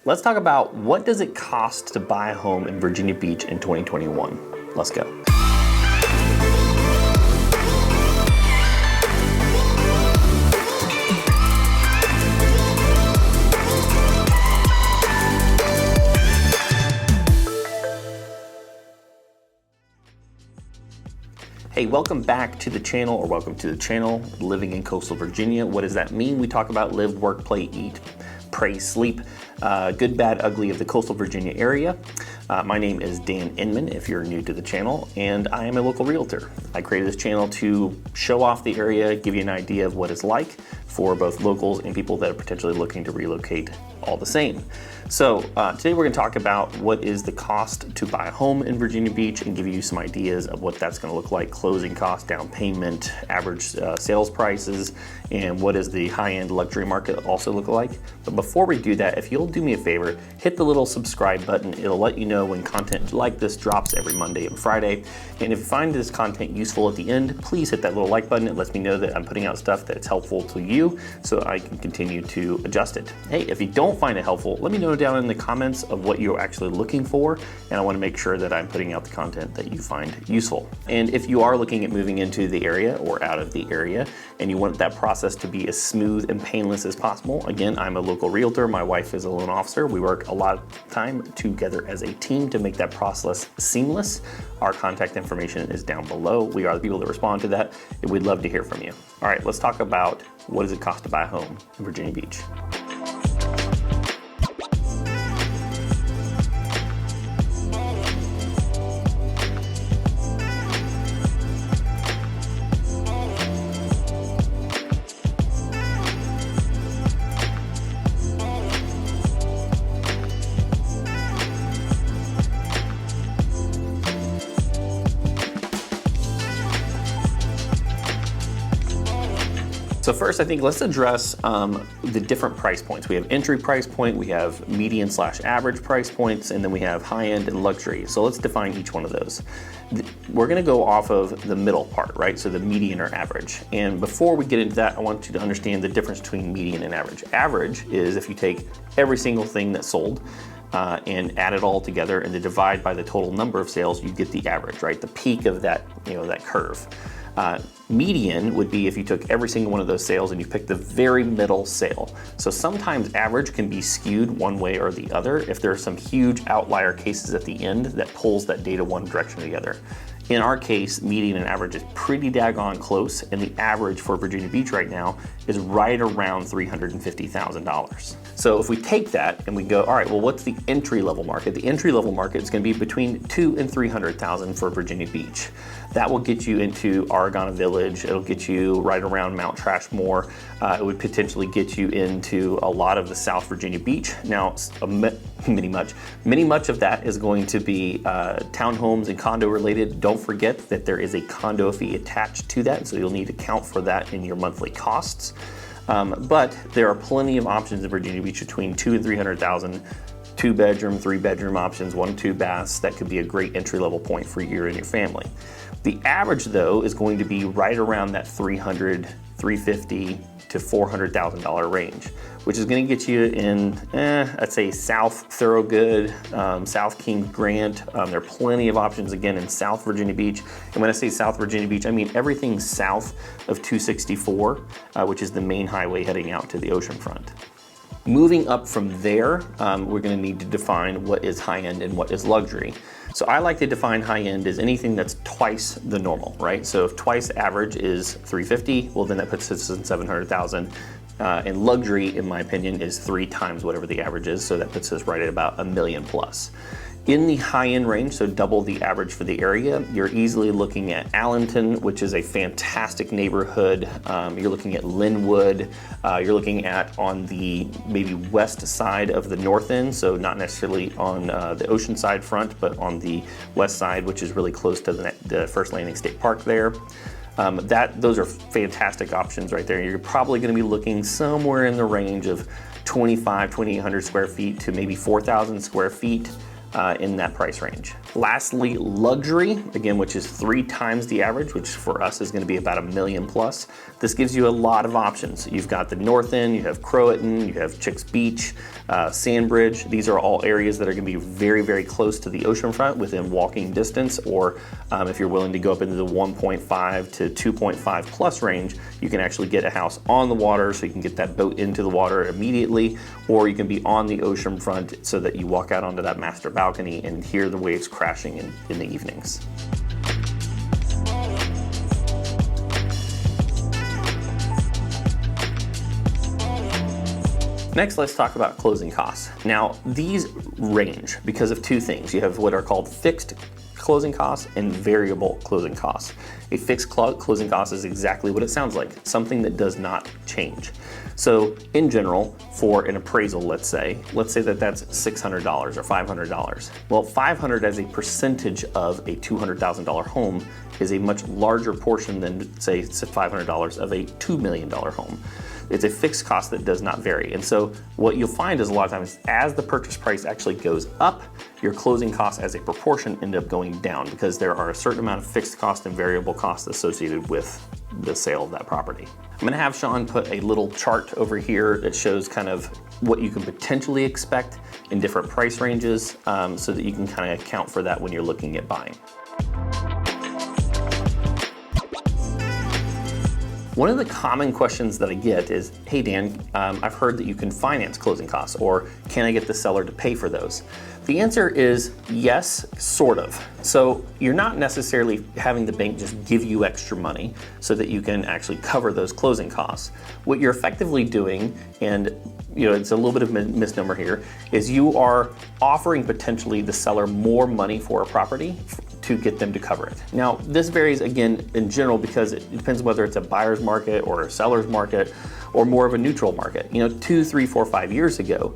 Let's talk about what does it cost to buy a home in Virginia Beach in 2021. Let's go. Hey, welcome back to the channel, or welcome to the channel, Living in Coastal Virginia. What does that mean? We talk about live, work, play, eat, pray, sleep, good, bad, ugly of the Coastal Virginia area. My name is Dan Inman, if you're new to the channel, and I am a local realtor. I created this channel to show off the area, give you an idea of what it's like for both locals and people that are potentially looking to relocate all the same. So today we're going to talk about what is the cost to buy a home in Virginia Beach and give you some ideas of what that's going to look like, closing costs, down payment, average sales prices, and what does the high-end luxury market also look like. But before we do that, if you'll do me a favor, hit the little subscribe button. It'll let you know when content like this drops every Monday and Friday. And if you find this content useful at the end, please hit that little like button. It lets me know that I'm putting out stuff that's helpful to you so I can continue to adjust it. Hey, if you don't find it helpful, let me know down in the comments of what you're actually looking for, and I want to make sure that I'm putting out the content that you find useful. And if you are looking at moving into the area or out of the area and you want that process to be as smooth and painless as possible, again, I'm a local realtor, my wife is a loan officer. We work a lot of time together as a team to make that process seamless. Our contact information is down below. We are the people that respond to that, and we'd love to hear from you. All right, let's talk about what does it cost to buy a home in Virginia Beach. So first, I think let's address the different price points. We have entry price point, we have median / average price points, and then we have high-end and luxury. So let's define each one of those. We're gonna go off of the middle part, right? So the median or average. And before we get into that, I want you to understand the difference between median and average. Average is if you take every single thing that's sold and add it all together and then divide by the total number of sales, you get the average, right? The peak of that, that curve. Median would be if you took every single one of those sales and you picked the very middle sale. So sometimes average can be skewed one way or the other if there are some huge outlier cases at the end that pulls that data one direction or the other. In our case, median and average is pretty daggone close, and the average for Virginia Beach right now is right around $350,000. So if we take that and we go, all right, well, what's the entry level market? The entry level market is going to be between $200,000 and $300,000 for Virginia Beach. That will get you into Argonne Village. It'll get you right around Mount Trashmore. It would potentially get you into a lot of the South Virginia Beach. Now, many much of that is going to be townhomes and condo related. Don't forget that there is a condo fee attached to that, so you'll need to account for that in your monthly costs. But there are plenty of options in Virginia Beach between $200,000 and $300,000. 2-bedroom, 3-bedroom options, 1-2 baths. That could be a great entry-level point for you and your family. The average, though, is going to be right around that $300,000, $350,000 to $400,000 range, which is going to get you in, I'd say South Thorogood, South King Grant. There are plenty of options again in South Virginia Beach. And when I say South Virginia Beach, I mean everything south of 264, which is the main highway heading out to the ocean front. Moving up from there, we're going to need to define what is high-end and what is luxury. So I like to define high-end as anything that's twice the normal, right? So if twice average is $350,000, well then that puts us in $700,000. And luxury, in my opinion, is 3 times whatever the average is, so that puts us right at about $1 million plus. In the high-end range, so double the average for the area, you're easily looking at Allenton, which is a fantastic neighborhood. You're looking at Linwood. You're looking at on the maybe west side of the north end, so not necessarily on the oceanside front, but on the west side, which is really close to the First Landing State Park there. Those are fantastic options right there. You're probably going to be looking somewhere in the range of 2,800 square feet to maybe 4,000 square feet. in that price range. Lastly, luxury, again, which is 3 times the average, which for us is gonna be about $1 million plus. This gives you a lot of options. You've got the North End, you have Croatan, you have Chicks Beach, Sandbridge. These are all areas that are gonna be very, very close to the oceanfront within walking distance, or if you're willing to go up into the 1.5 to 2.5 plus range, you can actually get a house on the water so you can get that boat into the water immediately, or you can be on the ocean front so that you walk out onto that master balcony and hear the waves crashing in the evenings. Next, let's talk about closing costs. Now, these range because of 2 things. You have what are called fixed closing costs and variable closing costs. A fixed closing cost is exactly what it sounds like, something that does not change. So in general, for an appraisal, let's say that that's $600 or $500. Well, $500 as a percentage of a $200,000 home is a much larger portion than, say, $500 of a $2 million home. It's a fixed cost that does not vary. And so what you'll find is a lot of times as the purchase price actually goes up, your closing costs as a proportion end up going down because there are a certain amount of fixed cost and variable costs associated with the sale of that property. I'm gonna have Sean put a little chart over here that shows kind of what you can potentially expect in different price ranges so that you can kind of account for that when you're looking at buying. One of the common questions that I get is, hey Dan, I've heard that you can finance closing costs, or can I get the seller to pay for those? The answer is yes, sort of. So you're not necessarily having the bank just give you extra money so that you can actually cover those closing costs. What you're effectively doing, and it's a little bit of a misnomer here, is you are offering potentially the seller more money for a property to get them to cover it. Now, this varies again in general because it depends whether it's a buyer's market or a seller's market or more of a neutral market. 2, 3, 4, 5 years ago,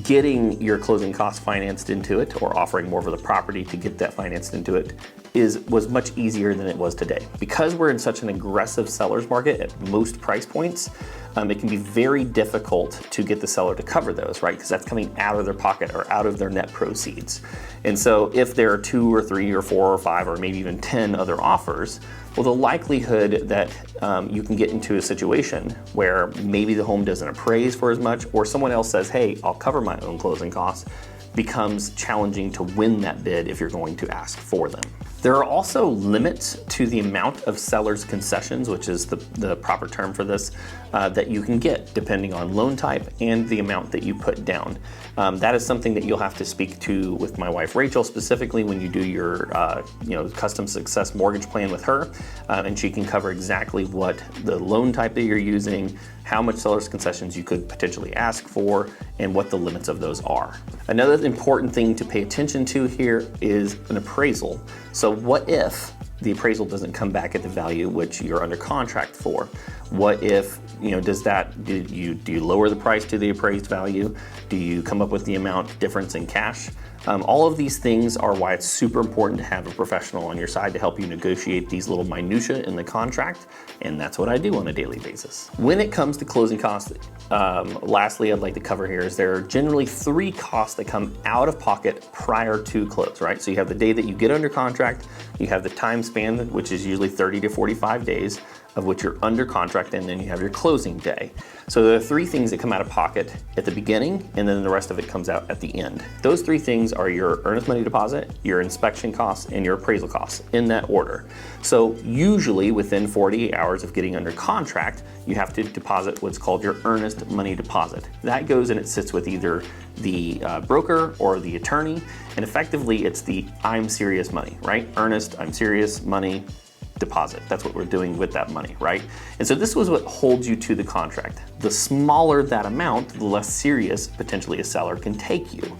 getting your closing costs financed into it or offering more for the property to get that financed into it was much easier than it was today. Because we're in such an aggressive seller's market at most price points, it can be very difficult to get the seller to cover those, right? Because that's coming out of their pocket or out of their net proceeds. And so if there are 2 or 3 or 4 or 5 or maybe even 10 other offers, well, the likelihood that you can get into a situation where maybe the home doesn't appraise for as much, or someone else says, hey, I'll cover my own closing costs, becomes challenging to win that bid if you're going to ask for them. There are also limits to the amount of seller's concessions, which is the proper term for this, that you can get depending on loan type and the amount that you put down. That is something that you'll have to speak to with my wife Rachel specifically when you do your custom success mortgage plan with her, and she can cover exactly what the loan type that you're using, how much seller's concessions you could potentially ask for, and what the limits of those are. Another important thing to pay attention to here is an appraisal. So what if the appraisal doesn't come back at the value which you're under contract for? What if, do you lower the price to the appraised value? Do you come up with the amount difference in cash? All of these things are why it's super important to have a professional on your side to help you negotiate these little minutia in the contract, and that's what I do on a daily basis. When it comes to closing costs, lastly I'd like to cover here is there are generally 3 costs that come out of pocket prior to close, right? So you have the day that you get under contract, you have the time span, which is usually 30 to 45 days, of which you're under contract, and then you have your closing day. So there are 3 things that come out of pocket at the beginning, and then the rest of it comes out at the end. Those 3 things are your earnest money deposit, your inspection costs, and your appraisal costs, in that order. So usually within 48 hours of getting under contract, you have to deposit what's called your earnest money deposit. That goes and it sits with either the broker or the attorney, and effectively it's the I'm serious money, right? Earnest, I'm serious money deposit. That's what we're doing with that money, right? And so this was what holds you to the contract. The smaller that amount, the less serious potentially a seller can take you.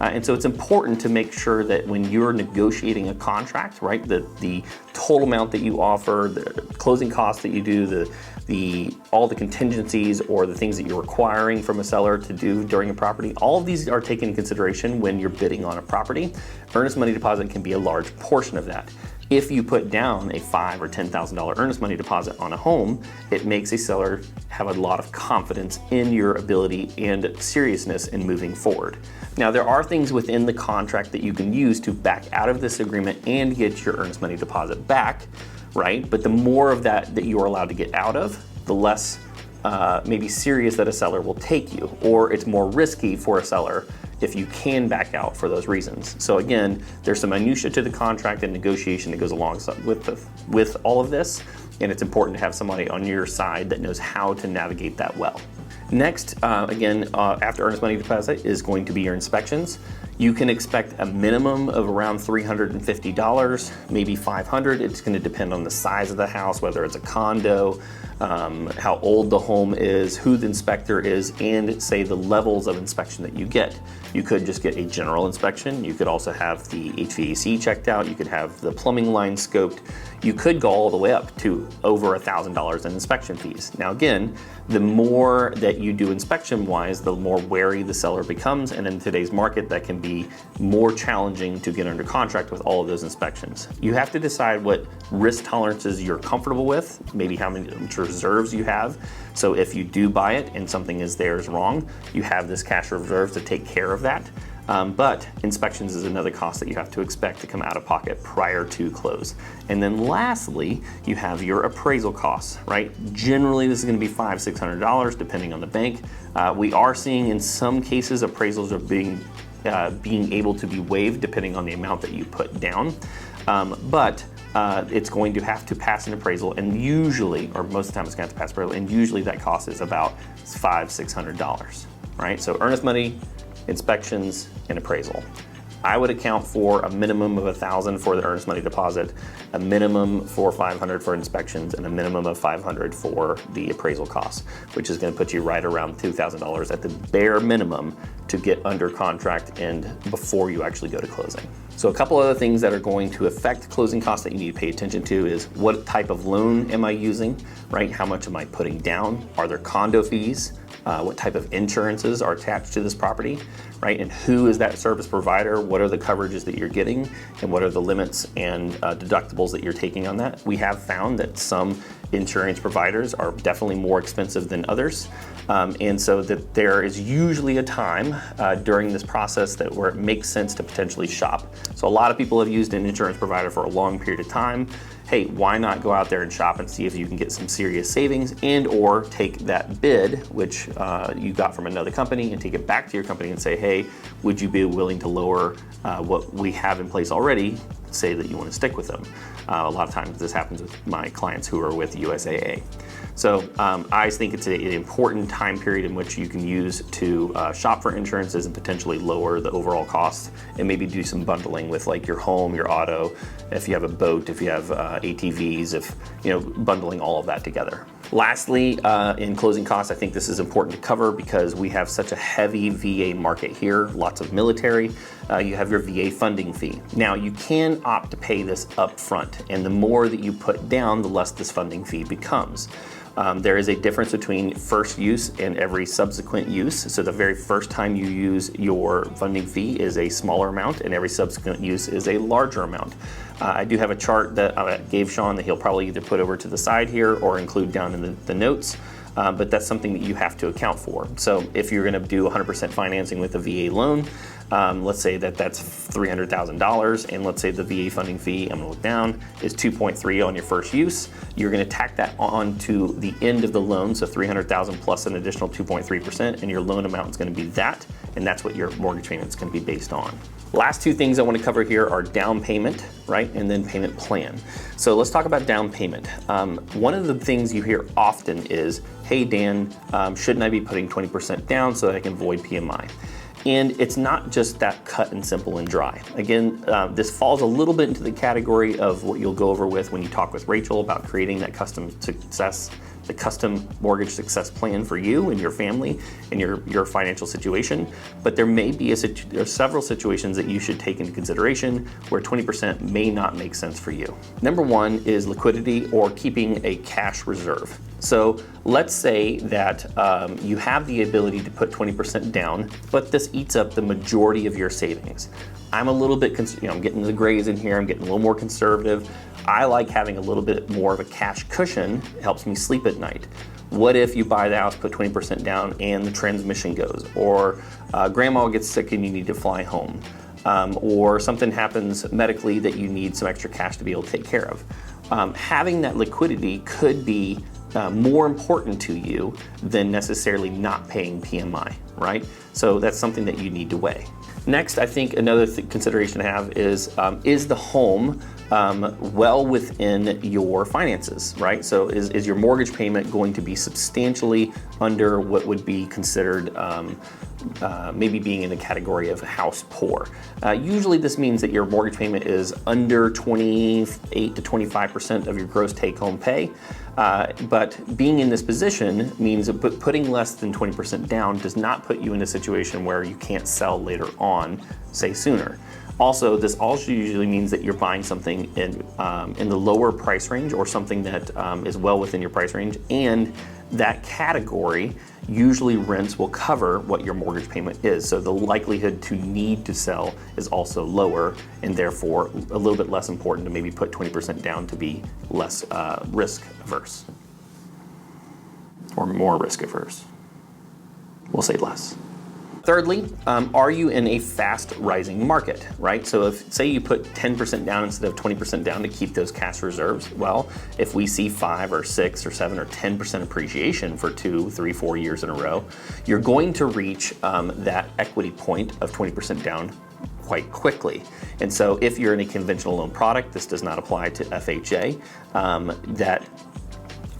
And so it's important to make sure that when you're negotiating a contract, right, the total amount that you offer, the closing costs that you do, all the contingencies or the things that you're requiring from a seller to do during a property, all of these are taken into consideration when you're bidding on a property. Earnest money deposit can be a large portion of that. If you put down a $5,000 or $10,000 earnest money deposit on a home, it makes a seller have a lot of confidence in your ability and seriousness in moving forward. Now, there are things within the contract that you can use to back out of this agreement and get your earnest money deposit back, right? But the more of that you are allowed to get out of, the less maybe serious that a seller will take you, or it's more risky for a seller if you can back out for those reasons. So again, there's some minutia to the contract and negotiation that goes along with all of this, and it's important to have somebody on your side that knows how to navigate that well. Next, after earnest money deposit is going to be your inspections. You can expect a minimum of around $350, maybe $500. It's going to depend on the size of the house, whether it's a condo, how old the home is, who the inspector is, and say the levels of inspection that you get. You could just get a general inspection. You could also have the HVAC checked out. You could have the plumbing line scoped. You could go all the way up to over $1,000 in inspection fees. Now again, the more that you do inspection-wise, the more wary the seller becomes, and in today's market, that can be more challenging to get under contract with all of those inspections. You have to decide what risk tolerances you're comfortable with, maybe how many reserves you have. So if you do buy it and something is wrong, you have this cash reserve to take care of that. But inspections is another cost that you have to expect to come out of pocket prior to close. And then lastly, you have your appraisal costs, right? Generally, this is going to be $500, $600 depending on the bank. We are seeing in some cases appraisals are being able to be waived depending on the amount that you put down. But it's going to have to pass an appraisal, and usually, or most of the time it's going to have to pass appraisal, and usually that cost is about $500, $600, right? So earnest money, inspections, and appraisal. I would account for a minimum of $1,000 for the earnest money deposit, a minimum for $500 for inspections, and a minimum of $500 for the appraisal costs, which is going to put you right around $2,000 at the bare minimum to get under contract and before you actually go to closing. So a couple other things that are going to affect closing costs that you need to pay attention to is what type of loan am I using, right? How much am I putting down? Are there condo fees? What type of insurances are attached to this property, right? And who is that service provider? What are the coverages that you're getting? And what are the limits and deductibles that you're taking on that? We have found that some insurance providers are definitely more expensive than others. And so that there is usually a time during this process where it makes sense to potentially shop. So a lot of people have used an insurance provider for a long period of time. Hey, why not go out there and shop and see if you can get some serious savings, and or take that bid, which you got from another company, and take it back to your company and say, hey, would you be willing to lower what we have in place already, say that you want to stick with them. A lot of times this happens with my clients who are with USAA. So I think it's an important time period in which you can use to shop for insurances and potentially lower the overall cost, and maybe do some bundling with like your home, your auto, if you have a boat, if you have ATVs, if bundling all of that together. Lastly, in closing costs, I think this is important to cover because we have such a heavy VA market here, lots of military. You have your VA funding fee. Now, you can opt to pay this up front, and the more that you put down, the less this funding fee becomes. There is a difference between first use and every subsequent use. So the very first time you use your funding fee is a smaller amount, and every subsequent use is a larger amount. I do have a chart that I gave Sean that he'll probably either put over to the side here or include down in the notes. But that's something that you have to account for. So if you're going to do 100% financing with a VA loan, let's say that's $300,000, and let's say the VA funding fee, I'm going to look down, is 2.3 on your first use. You're going to tack that on to the end of the loan, so $300,000 plus an additional 2.3%, and your loan amount is going to be that, and that's what your mortgage payment is going to be based on. Last two things I want to cover here are down payment, right, and then payment plan. So let's talk about down payment. One of the things you hear often is, hey Dan, shouldn't I be putting 20% down so that I can avoid PMI? And it's not just that cut and simple and dry. Again, this falls a little bit into the category of what you'll go over with when you talk with Rachel about creating that custom success a custom mortgage success plan for you and your family and your financial situation, but there may be there are several situations that you should take into consideration where 20% may not make sense for you. Number one is liquidity or keeping a cash reserve. So let's say that you have the ability to put 20% down, but this eats up the majority of your savings. I'm a little bit, I'm getting the grays in here, I'm getting a little more conservative. I like having a little bit more of a cash cushion. It helps me sleep at night. What if you buy the house, put 20% down, and the transmission goes? Or grandma gets sick and you need to fly home. Or something happens medically that you need some extra cash to be able to take care of. Having that liquidity could be more important to you than necessarily not paying PMI, right? So that's something that you need to weigh. Next, I think another consideration to have is the home well within your finances, right? So is your mortgage payment going to be substantially under what would be considered maybe being in the category of house poor? Usually this means that your mortgage payment is under 28 to 25% of your gross take-home pay. But being in this position means that putting less than 20% down does not put you in a situation where you can't sell later on, say sooner. Also, this also usually means that you're buying something in the lower price range or something that is well within your price range, and that category, usually rents will cover what your mortgage payment is. So the likelihood to need to sell is also lower, and therefore a little bit less important to maybe put 20% down to be less risk averse or more risk averse. We'll say less. Thirdly, are you in a fast rising market, right? So if, say you put 10% down instead of 20% down to keep those cash reserves, well, if we see 5 or 6 or 7 or 10% appreciation for 2, 3, 4 years in a row, you're going to reach that equity point of 20% down quite quickly. And so if you're in a conventional loan product, this does not apply to FHA, that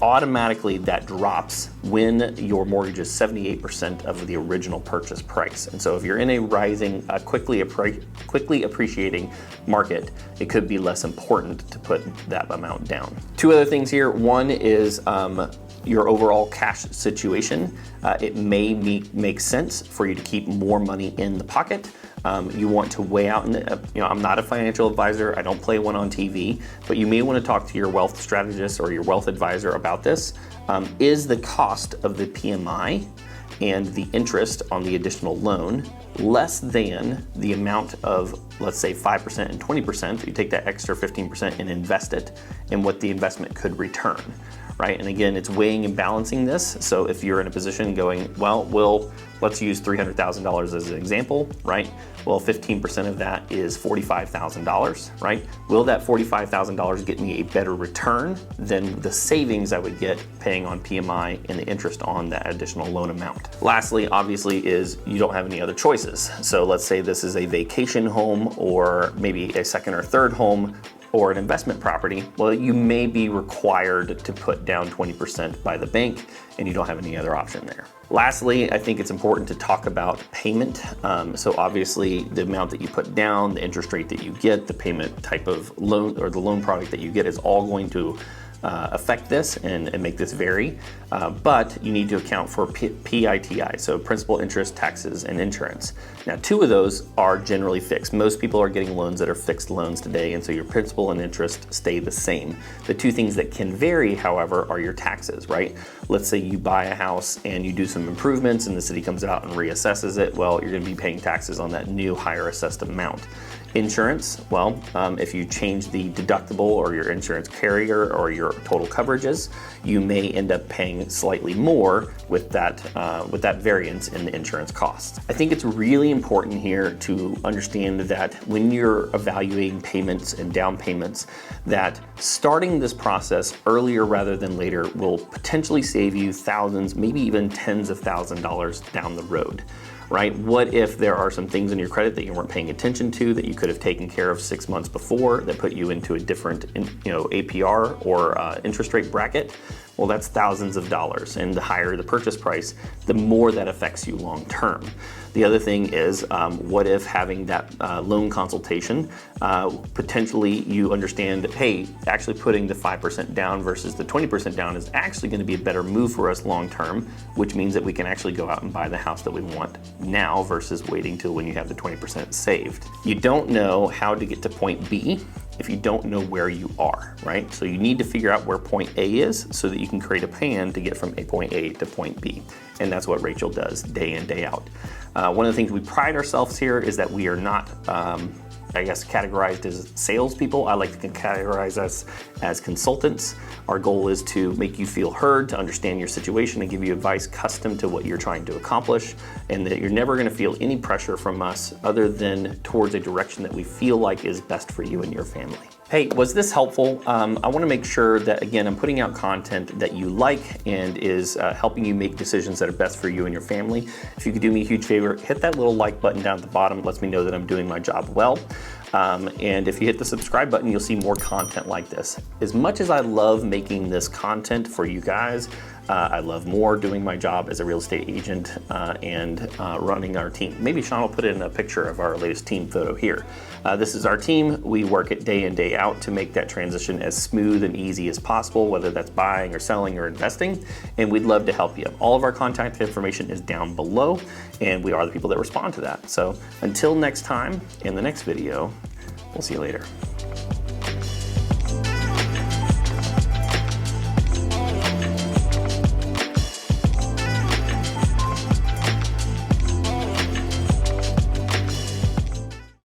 automatically that drops when your mortgage is 78% of the original purchase price. And so if you're in a rising, quickly appreciating market, it could be less important to put that amount down. Two other things here. One is your overall cash situation. It may make sense for you to keep more money in the pocket. You want to weigh out, I'm not a financial advisor, I don't play one on TV, but you may want to talk to your wealth strategist or your wealth advisor about this. Is the cost of the PMI and the interest on the additional loan less than the amount of, let's say, 5% and 20%, you take that extra 15% and invest it in what the investment could return, right? And again, it's weighing and balancing this. So if you're in a position going, well, let's use $300,000 as an example, right? Well, 15% of that is $45,000, right? Will that $45,000 get me a better return than the savings I would get paying on PMI and the interest on that additional loan amount? Lastly, obviously, is you don't have any other choices. So let's say this is a vacation home or maybe a second or third home or an investment property. Well, you may be required to put down 20% by the bank and you don't have any other option there. Lastly, I think it's important to talk about payment. So obviously the amount that you put down, the interest rate that you get, the payment type of loan or the loan product that you get is all going to affect this and make this vary, but you need to account for PITI, so principal, interest, taxes, and insurance. Now, 2 of those are generally fixed. Most people are getting loans that are fixed loans today, and so your principal and interest stay the same. The 2 things that can vary, however, are your taxes, right? Let's say you buy a house and you do some improvements and the city comes out and reassesses it. Well, you're gonna be paying taxes on that new higher assessed amount. Insurance, well, if you change the deductible or your insurance carrier or your total coverages, you may end up paying slightly more with that variance in the insurance costs. I think it's really important here to understand that when you're evaluating payments and down payments, that starting this process earlier rather than later will potentially save you thousands, maybe even tens of thousands of dollars down the road. Right? What if there are some things in your credit that you weren't paying attention to that you could have taken care of 6 months before that put you into a different, APR or interest rate bracket? Well, that's thousands of dollars, and the higher the purchase price, the more that affects you long term. The other thing is, what if having that loan consultation, potentially you understand, hey, actually putting the 5% down versus the 20% down is actually going to be a better move for us long term, which means that we can actually go out and buy the house that we want now versus waiting till when you have the 20% saved. You don't know how to get to point B if you don't know where you are, right? So you need to figure out where point A is so that you can create a plan to get from point A to point B. And that's what Rachel does day in, day out. One of the things we pride ourselves here is that we are not, I guess, categorized as salespeople. I like to categorize us as consultants. Our goal is to make you feel heard, to understand your situation and give you advice custom to what you're trying to accomplish, and that you're never gonna feel any pressure from us other than towards a direction that we feel like is best for you and your family. Hey, was this helpful? I wanna make sure that, again, I'm putting out content that you like and is helping you make decisions that are best for you and your family. If you could do me a huge favor, hit that little like button down at the bottom. It lets me know that I'm doing my job well. And if you hit the subscribe button, you'll see more content like this. As much as I love making this content for you guys, I love more doing my job as a real estate agent and running our team. Maybe Sean will put in a picture of our latest team photo here. This is our team. We work it day in, day out to make that transition as smooth and easy as possible, whether that's buying or selling or investing, and we'd love to help you. All of our contact information is down below, and we are the people that respond to that. So until next time, in the next video, we'll see you later.